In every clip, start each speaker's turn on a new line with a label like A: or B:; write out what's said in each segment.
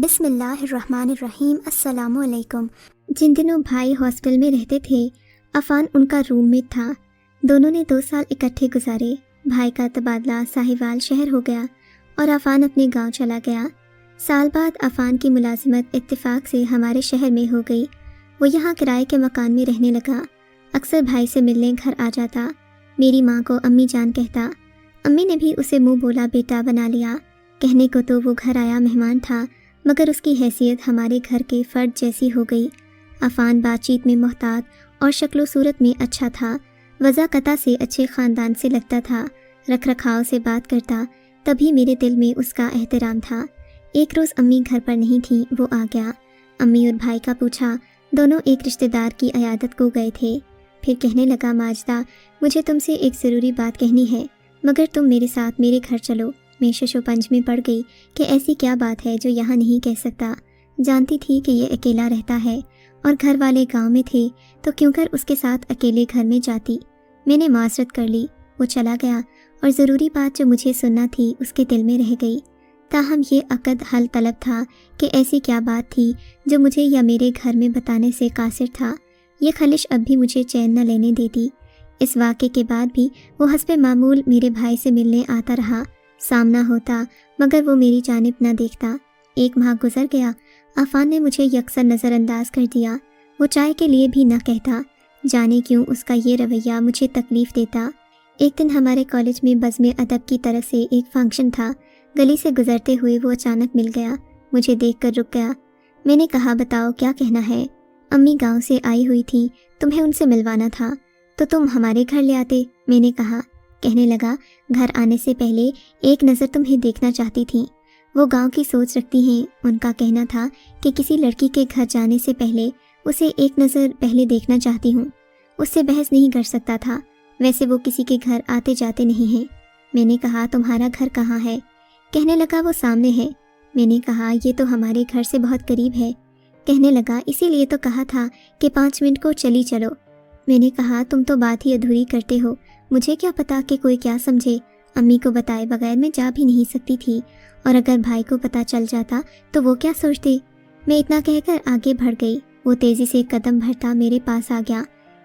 A: بسم اللہ الرحمن الرحیم۔ السلام علیکم۔ جن دنوں بھائی ہاسٹل میں رہتے تھے، عفان ان کا روم میٹ تھا۔ دونوں نے 2 سال اکٹھے گزارے۔ بھائی کا تبادلہ ساہیوال شہر ہو گیا اور عفان اپنے گاؤں چلا گیا۔ سال بعد عفان کی ملازمت اتفاق سے ہمارے شہر میں ہو گئی۔ وہ یہاں کرائے کے مکان میں رہنے لگا۔ اکثر بھائی سے ملنے گھر آ جاتا۔ میری ماں کو امی جان کہتا۔ امی نے بھی اسے منہ بولا بیٹا بنا لیا۔ کہنے کو تو وہ گھر آیا مہمان تھا، مگر اس کی حیثیت ہمارے گھر کے فرد جیسی ہو گئی۔ عفان بات چیت میں محتاط اور شکل و صورت میں اچھا تھا۔ وضاقتہ سے اچھے خاندان سے لگتا تھا۔ رکھ رکھاؤ سے بات کرتا، تبھی میرے دل میں اس کا احترام تھا۔ ایک روز امی گھر پر نہیں تھیں، وہ آ گیا۔ امی اور بھائی کا پوچھا۔ دونوں ایک رشتہ دار کی عیادت کو گئے تھے۔ پھر کہنے لگا ماجدہ، مجھے تم سے ایک ضروری بات کہنی ہے، مگر تم میرے ساتھ میرے گھر چلو۔ میں شش و پنج میں پڑ گئی کہ ایسی کیا بات ہے جو یہاں نہیں کہہ سکتا۔ جانتی تھی کہ یہ اکیلا رہتا ہے اور گھر والے گاؤں میں تھے، تو کیوں کر اس کے ساتھ اکیلے گھر میں جاتی۔ میں نے معذرت کر لی۔ وہ چلا گیا اور ضروری بات جو مجھے سننا تھی اس کے دل میں رہ گئی۔ تاہم یہ عقد حل طلب تھا کہ ایسی کیا بات تھی جو مجھے یا میرے گھر میں بتانے سے قاصر تھا۔ یہ خلش اب بھی مجھے چین نہ لینے دیتی۔ اس واقعے کے بعد بھی وہ حسب معمول میرے بھائی سے ملنے آتا رہا۔ سامنا ہوتا مگر وہ میری جانب نہ دیکھتا۔ 1 ماہ گزر گیا۔ عفان نے مجھے یکسر نظر انداز کر دیا۔ وہ چائے کے لیے بھی نہ کہتا۔ جانے کیوں اس کا یہ رویہ مجھے تکلیف دیتا۔ ایک دن ہمارے کالج میں بزم ادب کی طرف سے ایک فنکشن تھا۔ گلی سے گزرتے ہوئے وہ اچانک مل گیا۔ مجھے دیکھ کر رک گیا۔ میں نے کہا بتاؤ کیا کہنا ہے؟ امی گاؤں سے آئی ہوئی تھیں، تمہیں ان سے ملوانا تھا، تو تم ہمارے گھر لے آتے، میں نے کہا۔ کہنے لگا گھر آنے سے پہلے ایک نظر تمہیں دیکھنا چاہتی تھیں۔ وہ گاؤں کی سوچ رکھتی ہیں۔ ان کا کہنا تھا کہ کسی لڑکی کے گھر جانے سے پہلے اسے ایک نظر پہلے دیکھنا چاہتی ہوں۔ اس سے بحث نہیں کر سکتا تھا، ویسے وہ کسی کے گھر آتے جاتے نہیں ہیں۔ میں نے کہا تمہارا گھر کہاں ہے؟ کہنے لگا وہ سامنے ہے۔ میں نے کہا یہ تو ہمارے گھر سے بہت قریب ہے۔ کہنے لگا اسی لیے تو کہا تھا کہ 5 منٹ کو چلی چلو۔ میں نے کہا تم تو بات ہی ادھوری کرتے ہو، مجھے کیا پتا کہ کوئی کیا سمجھے۔ امی کو بتائے بغیر میں جا بھی نہیں سکتی تھی، اور اگر بھائی کو پتا چل جاتا تو وہ کیا سوچتے۔ میں اتنا کہہ کر آگے بڑھ گئی۔ وہ تیزی سے قدم بڑھتا میرے پاس آ گیا۔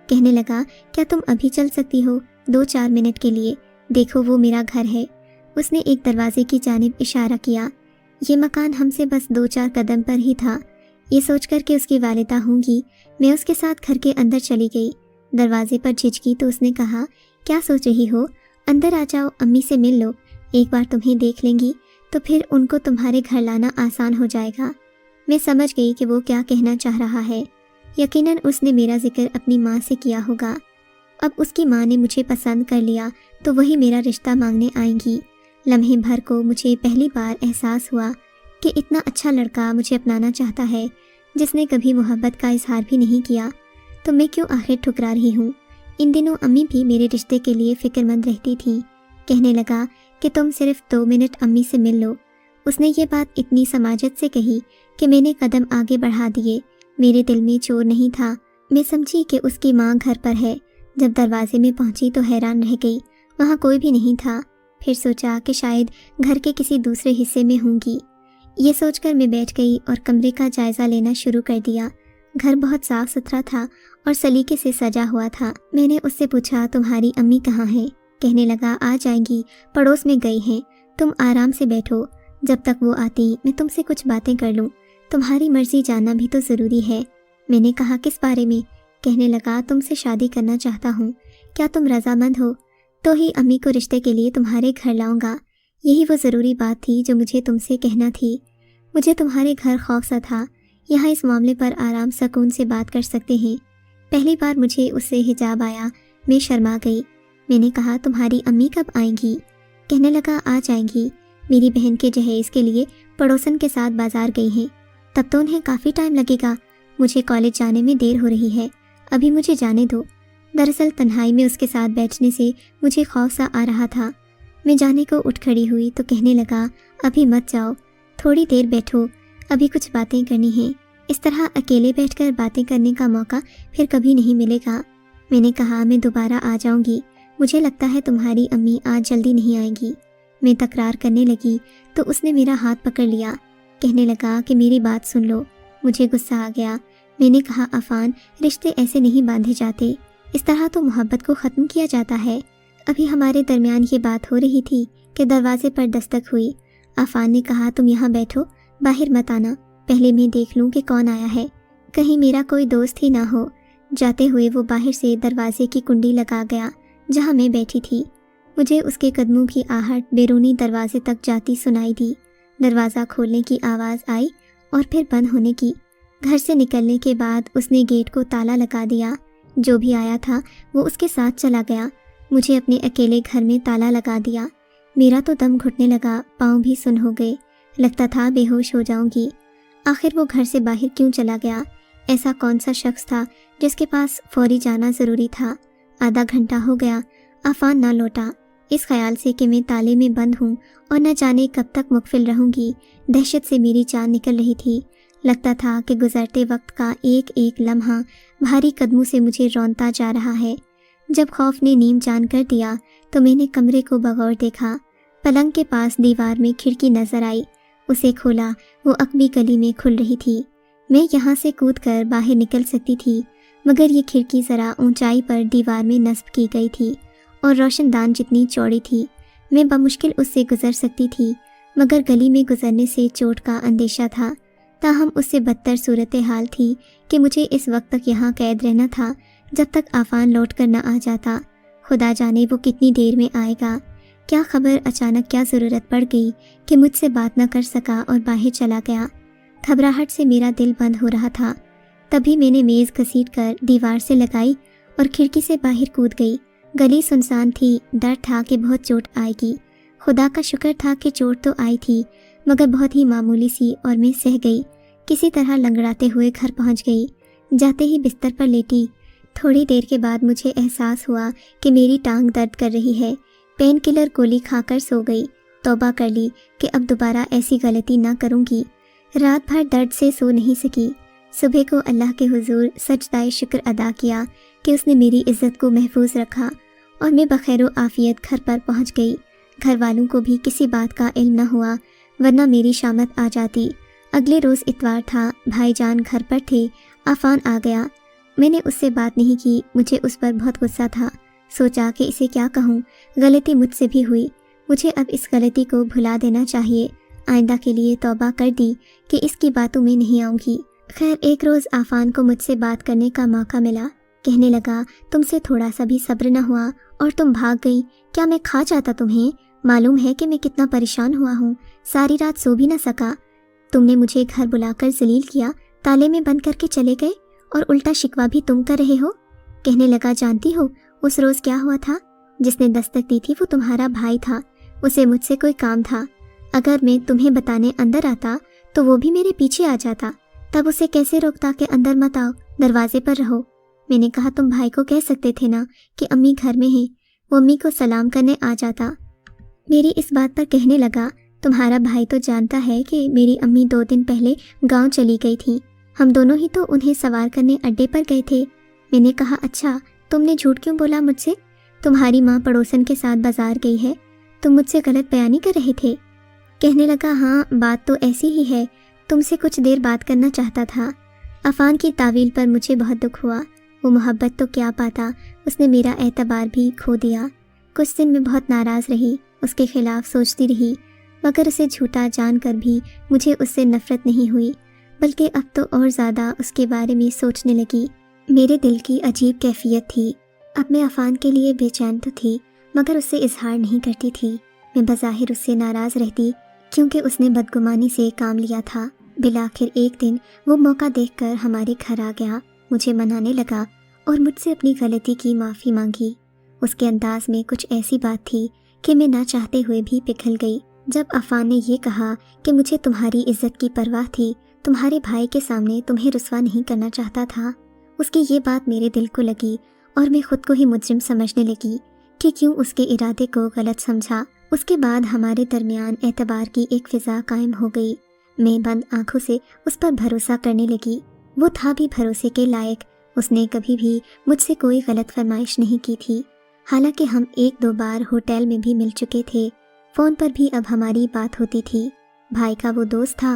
A: کہنے لگا کیا تم ابھی چل سکتی ہو 2-4 منٹ کے لیے؟ دیکھو وہ میرا گھر ہے۔ اس نے ایک دروازے کی جانب اشارہ کیا۔ یہ مکان ہم سے بس 2-4 قدم پر ہی تھا۔ یہ سوچ کر کہ اس کی والدہ ہوں گی، میں اس کے ساتھ گھر کے اندر چلی گئی۔ دروازے پر جھجکی تو اس نے کہا کیا سوچ رہی ہو؟ اندر آ جاؤ، امی سے مل لو۔ ایک بار تمہیں دیکھ لیں گی تو پھر ان کو تمہارے گھر لانا آسان ہو جائے گا۔ میں سمجھ گئی کہ وہ کیا کہنا چاہ رہا ہے۔ یقیناً اس نے میرا ذکر اپنی ماں سے کیا ہوگا۔ اب اس کی ماں نے مجھے پسند کر لیا تو وہی میرا رشتہ مانگنے آئیں گی۔ لمحے بھر کو مجھے پہلی بار احساس ہوا کہ اتنا اچھا لڑکا مجھے اپنانا چاہتا ہے، جس نے کبھی محبت کا اظہار بھی نہیں کیا، تو میں کیوں آخر ٹھکرا رہی ہوں۔ ان دنوں امی بھی میرے رشتے کے لیے فکر مند رہتی تھیں۔ کہنے لگا کہ تم صرف 2 منٹ امی سے مل لو۔ اس نے یہ بات اتنی سماجت سے کہی کہ میں نے قدم آگے بڑھا دیے۔ میرے دل میں چور نہیں تھا۔ میں سمجھی کہ اس کی ماں گھر پر ہے۔ جب دروازے میں پہنچی تو حیران رہ گئی، وہاں کوئی بھی نہیں تھا۔ پھر سوچا کہ شاید گھر کے کسی دوسرے حصے میں ہوں گی۔ یہ سوچ کر میں بیٹھ گئی اور کمرے کا جائزہ لینا شروع کر دیا۔ گھر بہت صاف ستھرا تھا اور سلیقے سے سجا ہوا تھا۔ میں نے اس سے پوچھا تمہاری امی کہاں ہیں؟ کہنے لگا آ جائیں گی، پڑوس میں گئی ہیں، تم آرام سے بیٹھو، جب تک وہ آتی میں تم سے کچھ باتیں کر لوں، تمہاری مرضی جاننا بھی تو ضروری ہے۔ میں نے کہا کس بارے میں؟ کہنے لگا تم سے شادی کرنا چاہتا ہوں، کیا تم رضامند ہو؟ تو ہی امی کو رشتے کے لیے تمہارے گھر لاؤں گا۔ یہی وہ ضروری بات تھی جو مجھے تم سے کہنا تھی۔ مجھے تمہارے گھر خوف سا تھا، یہاں اس معاملے پر آرام سکون سے بات کر سکتے ہیں۔ پہلی بار مجھے اس سے حجاب آیا، میں شرما گئی۔ میں نے کہا تمہاری امی کب آئیں گی؟ کہنے لگا آ جائیں گی، میری بہن کے جہیز کے لیے پڑوسن کے ساتھ بازار گئی ہیں، تب تو انہیں کافی ٹائم لگے گا، مجھے کالج جانے میں دیر ہو رہی ہے، ابھی مجھے جانے دو۔ دراصل تنہائی میں اس کے ساتھ بیٹھنے سے مجھے خوف سا آ رہا تھا۔ میں جانے کو اٹھ کھڑی ہوئی تو کہنے لگا ابھی مت جاؤ، تھوڑی دیر بیٹھو، ابھی کچھ باتیں کرنی ہیں۔ اس طرح اکیلے بیٹھ کر باتیں کرنے کا موقع پھر کبھی نہیں ملے گا۔ میں نے کہا میں دوبارہ آ جاؤں گی، مجھے لگتا ہے تمہاری امی آج جلدی نہیں آئیں گی۔ میں تکرار کرنے لگی تو اس نے میرا ہاتھ پکڑ لیا۔ کہنے لگا کہ میری بات سن لو۔ مجھے غصہ آ گیا۔ میں نے کہا عفان، رشتے ایسے نہیں باندھے جاتے، اس طرح تو محبت کو ختم کیا جاتا ہے۔ ابھی ہمارے درمیان یہ بات ہو رہی تھی کہ دروازے پر دستک ہوئی۔ عفان نے کہا تم یہاں بیٹھو، باہر مت آنا، پہلے میں دیکھ لوں کہ کون آیا ہے، کہیں میرا کوئی دوست ہی نہ ہو۔ جاتے ہوئے وہ باہر سے دروازے کی کنڈی لگا گیا جہاں میں بیٹھی تھی۔ مجھے اس کے قدموں کی آہٹ بیرونی دروازے تک جاتی سنائی دی۔ دروازہ کھولنے کی آواز آئی اور پھر بند ہونے کی۔ گھر سے نکلنے کے بعد اس نے گیٹ کو تالا لگا دیا۔ جو بھی آیا تھا وہ اس کے ساتھ چلا گیا۔ مجھے اپنے اکیلے گھر میں تالا لگا دیا۔ میرا تو دم گھٹنے لگا، پاؤں بھی سن ہو گئے، لگتا تھا بے ہوش ہو جاؤں گی۔ آخر وہ گھر سے باہر کیوں چلا گیا؟ ایسا کون سا شخص تھا جس کے پاس فوری جانا ضروری تھا؟ آدھا گھنٹہ ہو گیا، عفان نہ لوٹا۔ اس خیال سے کہ میں تالے میں بند ہوں اور نہ جانے کب تک مقفل رہوں گی، دہشت سے میری جان نکل رہی تھی۔ لگتا تھا کہ گزرتے وقت کا ایک ایک لمحہ بھاری قدموں سے مجھے رونتا جا رہا ہے۔ جب خوف نے نیم جان کر دیا تو میں نے کمرے کو بغور دیکھا۔ پلنگ کے پاس دیوار میں کھڑکی نظر آئی، اسے کھولا، وہ عقبی گلی میں کھل رہی تھی۔ میں یہاں سے کود کر باہر نکل سکتی تھی، مگر یہ کھڑکی ذرا اونچائی پر دیوار میں نصب کی گئی تھی اور روشن دان جتنی چوڑی تھی۔ میں بمشکل اس سے گزر سکتی تھی، مگر گلی میں گزرنے سے چوٹ کا اندیشہ تھا۔ تاہم اس سے بدتر صورتحال تھی کہ مجھے اس وقت تک یہاں قید رہنا تھا جب تک عفان لوٹ کر نہ آ جاتا۔ خدا جانے وہ کتنی دیر میں آئے گا۔ کیا خبر اچانک کیا ضرورت پڑ گئی کہ مجھ سے بات نہ کر سکا اور باہر چلا گیا۔ گھبراہٹ سے میرا دل بند ہو رہا تھا۔ تبھی میں نے میز گھسیٹ کر دیوار سے لگائی اور کھڑکی سے باہر کود گئی۔ گلی سنسان تھی، ڈر تھا کہ بہت چوٹ آئے گی۔ خدا کا شکر تھا کہ چوٹ تو آئی تھی مگر بہت ہی معمولی سی، اور میں سہ گئی۔ کسی طرح لنگڑاتے ہوئے گھر پہنچ گئی۔ جاتے ہی بستر پر لیٹی۔ تھوڑی دیر کے بعد مجھے احساس ہوا کہ میری ٹانگ درد کر رہی ہے۔ پین کلر گولی کھا کر سو گئی۔ توبہ کر لی کہ اب دوبارہ ایسی غلطی نہ کروں گی۔ رات بھر درد سے سو نہیں سکی۔ صبح کو اللہ کے حضور سجدہ شکر ادا کیا کہ اس نے میری عزت کو محفوظ رکھا اور میں بخیر و عافیت گھر پر پہنچ گئی۔ گھر والوں کو بھی کسی بات کا علم نہ ہوا، ورنہ میری شامت آ جاتی۔ اگلے روز اتوار تھا، بھائی جان گھر پر تھے۔ عفان آ گیا۔ میں نے اس سے بات نہیں کی، مجھے اس پر بہت غصہ تھا۔ سوچا کہ اسے کیا کہوں، غلطی مجھ سے بھی ہوئی، مجھے اب اس غلطی کو بھلا دینا چاہیے۔ آئندہ کے لیے توبہ کر دی کہ اس کی باتوں میں نہیں آؤں گی۔ خیر ایک روز عفان کو مجھ سے بات کرنے کا موقع ملا۔ کہنے لگا تم سے تھوڑا سا بھی صبر نہ ہوا اور تم بھاگ گئی، کیا میں کھا جاتا تمہیں؟ معلوم ہے کہ میں کتنا پریشان ہوا ہوں، ساری رات سو بھی نہ سکا۔ تم نے مجھے گھر بلا کر ذلیل کیا، تالے میں بند کر کے چلے گئے اور الٹا شکوہ بھی تم کر رہے ہو۔ کہنے لگا جانتی ہو اس روز کیا ہوا تھا؟ جس نے دستک دی تھی وہ تمہارا بھائی تھا، اسے مجھ سے کوئی کام تھا۔ اگر میں تمہیں بتانے اندر آتا تو وہ بھی میرے پیچھے آ جاتا، تب اسے کیسے روکتا کہ اندر مت آؤ، دروازے پر رہو۔ میں نے کہا تم بھائی کو کہہ سکتے تھے نا کہ امی گھر میں ہیں، وہ امی کو سلام کرنے آ جاتا۔ میری اس بات پر کہنے لگا تمہارا بھائی تو جانتا ہے کہ میری امی 2 دن پہلے گاؤں چلی گئی تھیں، ہم دونوں ہی تو انہیں سوار کرنے اڈے پر گئے تھے۔ میں نے کہا اچھا، تم نے جھوٹ کیوں بولا مجھ سے؟ تمہاری ماں پڑوسن کے ساتھ بازار گئی ہے، تم مجھ سے غلط بیانی کر رہے تھے۔ کہنے لگا ہاں بات تو ایسی ہی ہے، تم سے کچھ دیر بات کرنا چاہتا تھا۔ عفان کی تعویل پر مجھے بہت دکھ ہوا۔ وہ محبت تو کیا پاتا، اس نے میرا اعتبار بھی کھو دیا۔ کچھ دن میں بہت ناراض رہی، اس کے خلاف سوچتی رہی، مگر اسے جھوٹا جان کر بھی مجھے اس سے نفرت نہیں ہوئی، بلکہ اب تو اور زیادہ اس کے بارے میں سوچنے لگی۔ میرے دل کی عجیب کیفیت تھی۔ اب میں عفان کے لیے بے چین تو تھی، مگر اس سے اظہار نہیں کرتی تھی۔ میں بظاہر اس سے ناراض رہتی کیونکہ اس نے بدگمانی سے کام لیا تھا۔ بالآخر ایک دن وہ موقع دیکھ کر ہمارے گھر آ گیا، مجھے منانے لگا اور مجھ سے اپنی غلطی کی معافی مانگی۔ اس کے انداز میں کچھ ایسی بات تھی کہ میں نہ چاہتے ہوئے بھی پگھل گئی۔ جب عفان نے یہ کہا کہ مجھے تمہاری عزت کی پرواہ تھی، تمہارے بھائی کے سامنے تمہیں رسوا نہیں کرنا چاہتا تھا، اس کی یہ بات میرے دل کو لگی اور میں خود کو ہی مجرم سمجھنے لگی کہ کیوں اس کے ارادے کو غلط سمجھا۔ اس کے بعد ہمارے درمیان اعتبار کی ایک فضا قائم ہو گئی۔ میں بند آنکھوں سے اس پر بھروسہ کرنے لگی۔ وہ تھا بھی بھروسے کے لائق، اس نے کبھی بھی مجھ سے کوئی غلط فرمائش نہیں کی تھی۔ حالانکہ ہم 1-2 بار ہوٹل میں بھی مل چکے تھے، فون پر بھی اب ہماری بات ہوتی تھی۔ بھائی کا وہ دوست تھا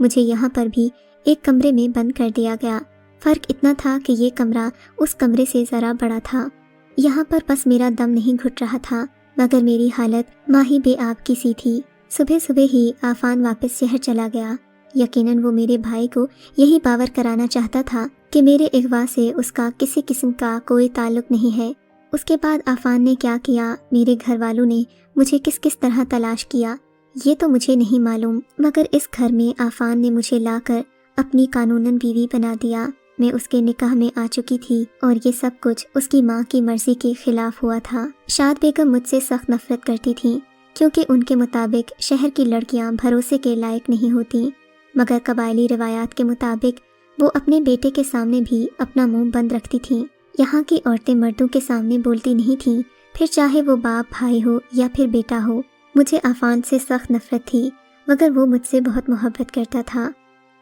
A: مجھے یہاں پر بھی ایک کمرے میں بند کر دیا گیا۔ فرق اتنا تھا کہ یہ کمرہ اس کمرے سے ذرا بڑا تھا۔ یہاں پر بس میرا دم نہیں گھٹ رہا تھا، مگر میری حالت ماہی بے آب کی سی تھی۔ صبح صبح ہی عفان واپس شہر چلا گیا۔ یقیناً وہ میرے بھائی کو یہی باور کرانا چاہتا تھا کہ میرے اغوا سے اس کا کسی قسم کا کوئی تعلق نہیں ہے۔ اس کے بعد عفان نے کیا کیا، میرے گھر والوں نے مجھے کس کس طرح تلاش کیا، یہ تو مجھے نہیں معلوم، مگر اس گھر میں عفان نے مجھے لا کر اپنی قانوناً بیوی بنا دیا۔ میں اس کے نکاح میں آ چکی تھی اور یہ سب کچھ اس کی ماں کی مرضی کے خلاف ہوا تھا۔ شاد بیگم مجھ سے سخت نفرت کرتی تھیں، کیونکہ ان کے مطابق شہر کی لڑکیاں بھروسے کے لائق نہیں ہوتیں، مگر قبائلی روایات کے مطابق وہ اپنے بیٹے کے سامنے بھی اپنا منہ بند رکھتی تھیں۔ یہاں کی عورتیں مردوں کے سامنے بولتی نہیں تھیں، پھر چاہے وہ باپ بھائی ہو یا پھر بیٹا ہو۔ مجھے عفان سے سخت نفرت تھی، مگر وہ مجھ سے بہت محبت کرتا تھا۔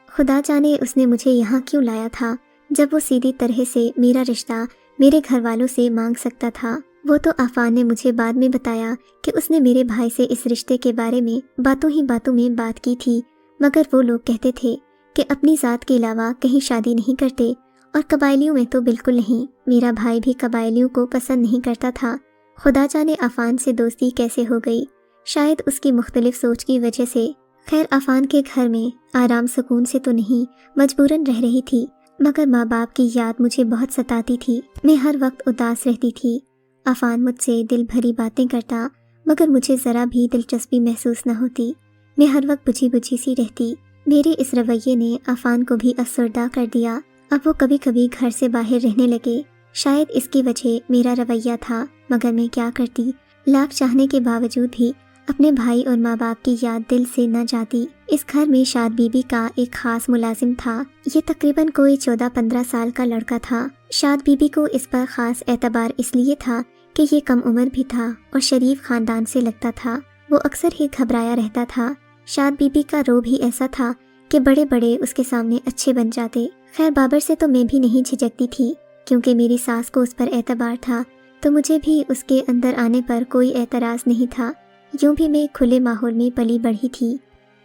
A: خدا جانے اس نے مجھے یہاں کیوں لایا تھا، جب وہ سیدھی طرح سے میرا رشتہ میرے گھر والوں سے مانگ سکتا تھا۔ وہ تو عفان نے مجھے بعد میں بتایا کہ اس نے میرے بھائی سے اس رشتے کے بارے میں باتوں ہی باتوں میں بات کی تھی، مگر وہ لوگ کہتے تھے کہ اپنی ذات کے علاوہ کہیں شادی نہیں کرتے، اور قبائلیوں میں تو بالکل نہیں۔ میرا بھائی بھی قبائلیوں کو پسند نہیں کرتا تھا۔ خدا جانے عفان سے دوستی کیسے ہو گئی، شاید اس کی مختلف سوچ کی وجہ سے۔ خیر عفان کے گھر میں آرام سکون سے تو نہیں، مجبوراً رہ رہی تھی، مگر ماں باپ کی یاد مجھے بہت ستاتی تھی۔ میں ہر وقت اداس رہتی تھی۔ عفان مجھ سے دل بھری باتیں کرتا، مگر مجھے ذرا بھی دلچسپی محسوس نہ ہوتی۔ میں ہر وقت بجھی بجھی سی رہتی۔ میرے اس رویے نے عفان کو بھی افسردہ کر دیا۔ اب وہ کبھی کبھی گھر سے باہر رہنے لگے۔ شاید اس کی وجہ میرا رویہ تھا، مگر میں کیا کرتی، لاکھ چاہنے کے باوجود بھی اپنے بھائی اور ماں باپ کی یاد دل سے نہ جاتی۔ اس گھر میں شاد بی بی کا ایک خاص ملازم تھا۔ یہ تقریباً کوئی 14-15 سال کا لڑکا تھا۔ شاد بی بی کو اس پر خاص اعتبار اس لیے تھا کہ یہ کم عمر بھی تھا اور شریف خاندان سے لگتا تھا۔ وہ اکثر ہی گھبرایا رہتا تھا۔ شاد بی بی کا روب ہی ایسا تھا کہ بڑے بڑے اس کے سامنے اچھے بن جاتے۔ خیر بابر سے تو میں بھی نہیں جھجکتی تھی، کیونکہ میری ساس کو اس پر اعتبار تھا، تو مجھے بھی اس کے اندر آنے پر کوئی اعتراض نہیں تھا۔ یوں بھی میں کھلے ماحول میں پلی بڑھی تھی،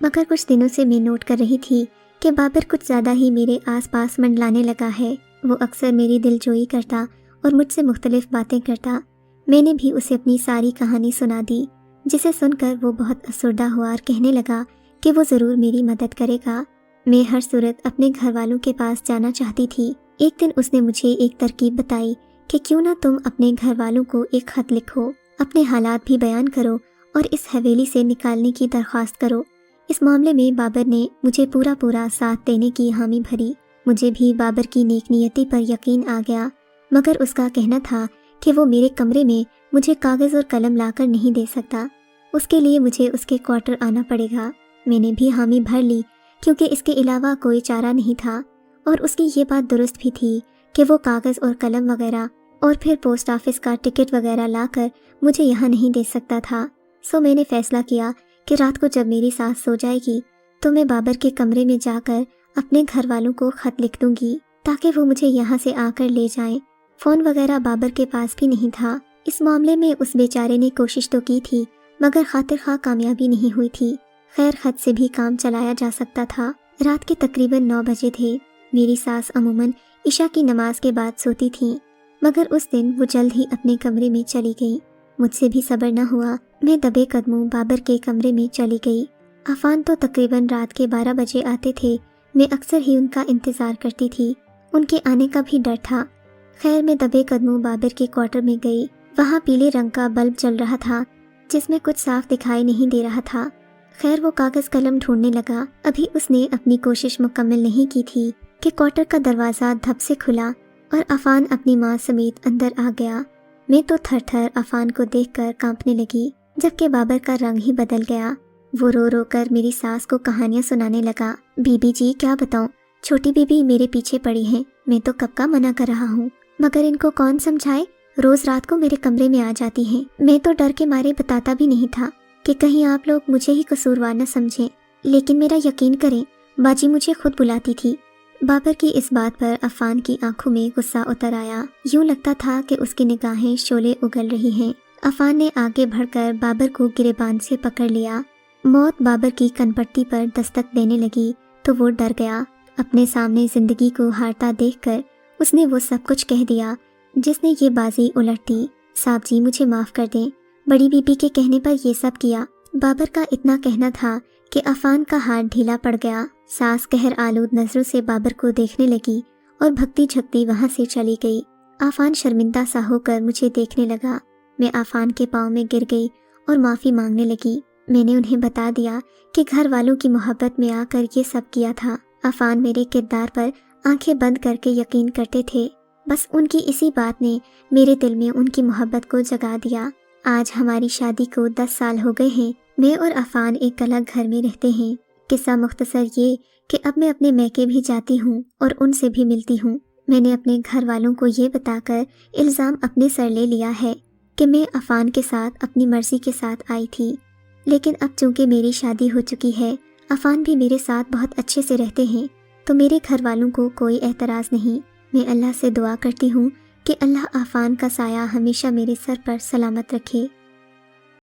A: مگر کچھ دنوں سے میں نوٹ کر رہی تھی کہ بابر کچھ زیادہ ہی میرے آس پاس منڈلانے لگا ہے۔ وہ اکثر میری دل جوئی کرتا اور مجھ سے مختلف باتیں کرتا۔ میں نے بھی اسے اپنی ساری کہانی سنا دی، جسے سن کر وہ بہت افسردہ ہوا اور کہنے لگا کہ وہ ضرور میری مدد کرے گا۔ میں ہر صورت اپنے گھر والوں کے پاس جانا چاہتی تھی۔ ایک دن اس نے مجھے ایک ترکیب بتائی کہ کیوں نہ تم اپنے گھر والوں کو ایک خط لکھو، اپنے حالات بھی بیان کرو اور اس حویلی سے نکالنے کی درخواست کرو۔ اس معاملے میں بابر نے مجھے پورا ساتھ دینے کی حامی بھری۔ مجھے بھی بابر کی نیک نیتی پر یقین آ گیا، مگر اس کا کہنا تھا کہ وہ میرے کمرے میں مجھے کاغذ اور قلم لا کر نہیں دے سکتا، اس کے لیے مجھے اس کے کوارٹر آنا پڑے گا۔ میں نے بھی حامی بھر لی، کیونکہ اس کے علاوہ کوئی چارہ نہیں تھا، اور اس کی یہ بات درست بھی تھی کہ وہ کاغذ اور قلم وغیرہ اور پھر پوسٹ آفس کا ٹکٹ وغیرہ لا کر مجھے یہاں نہیں دے سکتا تھا۔ سو میں نے فیصلہ کیا کہ رات کو جب میری ساس سو جائے گی تو میں بابر کے کمرے میں جا کر اپنے گھر والوں کو خط لکھ دوں گی، تاکہ وہ مجھے یہاں سے آ کر لے جائیں۔ فون وغیرہ بابر کے پاس بھی نہیں تھا۔ اس معاملے میں اس بیچارے نے کوشش تو کی تھی، مگر خاطر خواہ کامیابی نہیں ہوئی تھی۔ خیر خط سے بھی کام چلایا جا سکتا تھا۔ رات کے تقریباً 9 بجے تھے۔ میری ساس عموماً عشاء کی نماز کے بعد سوتی تھیں، مگر اس دن وہ جلد ہی اپنے کمرے میں چلی گئی۔ مجھ سے بھی صبر نہ ہوا، میں دبے قدموں بابر کے کمرے میں چلی گئی۔ عفان تو تقریباً رات کے 12 بجے آتے تھے۔ میں اکثر ہی ان کا انتظار کرتی تھی، ان کے آنے کا بھی ڈر تھا۔ خیر میں دبے قدموں بابر کے کوارٹر میں گئی۔ وہاں پیلے رنگ کا بلب جل رہا تھا، جس میں کچھ صاف دکھائی نہیں دے رہا تھا۔ خیر وہ کاغذ قلم ڈھونڈنے لگا۔ ابھی اس نے اپنی کوشش مکمل نہیں کی تھی کہ کوارٹر کا دروازہ دھپ سے کھلا اور عفان اپنی ماں سمیت اندر آ گیا۔ میں تو تھر تھر عفان کو دیکھ کر کانپنے لگی، جبکہ بابر کا رنگ ہی بدل گیا۔ وہ رو رو کر میری ساس کو کہانیاں سنانے لگا۔ بی بی جی کیا بتاؤں، چھوٹی بی بی میرے پیچھے پڑی ہیں، میں تو کب کا منع کر رہا ہوں، مگر ان کو کون سمجھائے، روز رات کو میرے کمرے میں آ جاتی ہیں۔ میں تو ڈر کے مارے بتاتا بھی نہیں تھا کہ کہیں آپ لوگ مجھے ہی قصوروار نہ سمجھیں، لیکن میرا یقین کریں، باجی مجھے خود بلاتی تھی۔ بابر کی اس بات پر عفان کی آنکھوں میں غصہ اتر آیا۔ یوں لگتا تھا کہ اس کی نگاہیں شعلے اگل رہی ہیں۔ عفان نے آگے بڑھ کر بابر کو گریبان سے پکڑ لیا۔ موت بابر کی کن پٹی پر دستک دینے لگی۔ تو وہ ڈر گیا۔ اپنے سامنے زندگی کو ہارتا دیکھ کر اس نے وہ سب کچھ کہہ دیا جس نے یہ بازی الٹ دی۔ صاحب جی مجھے معاف کر دیں، بڑی بی بی کے کہنے پر یہ سب کیا۔ بابر کا اتنا کہنا تھا کہ عفان کا ہاتھ ڈھیلا پڑ گیا۔ ساس قہر آلود نظروں سے بابر کو دیکھنے لگی اور بھگتی جھگتی وہاں سے چلی گئی۔ عفان شرمندہ سا ہو کر مجھے دیکھنے لگا۔ میں عفان کے پاؤں میں گر گئی اور معافی مانگنے لگی۔ میں نے انہیں بتا دیا کہ گھر والوں کی محبت میں آ کر یہ سب کیا تھا۔ عفان میرے کردار پر آنکھیں بند کر کے یقین کرتے تھے، بس ان کی اسی بات نے میرے دل میں ان کی محبت کو جگا دیا۔ آج ہماری شادی کو 10 سال ہو گئے ہیں۔ میں اور عفان ایک الگ گھر میں رہتے ہیں۔ قصہ مختصر یہ کہ اب میں اپنے میکے بھی جاتی ہوں اور ان سے بھی ملتی ہوں۔ میں نے اپنے گھر والوں کو یہ بتا کر الزام اپنے سر لے لیا ہے کہ میں عفان کے ساتھ اپنی مرضی کے ساتھ آئی تھی، لیکن اب چونکہ میری شادی ہو چکی ہے، عفان بھی میرے ساتھ بہت اچھے سے رہتے ہیں، تو میرے گھر والوں کو کوئی اعتراض نہیں۔ میں اللہ سے دعا کرتی ہوں کہ اللہ عفان کا سایہ ہمیشہ میرے سر پر سلامت رکھے۔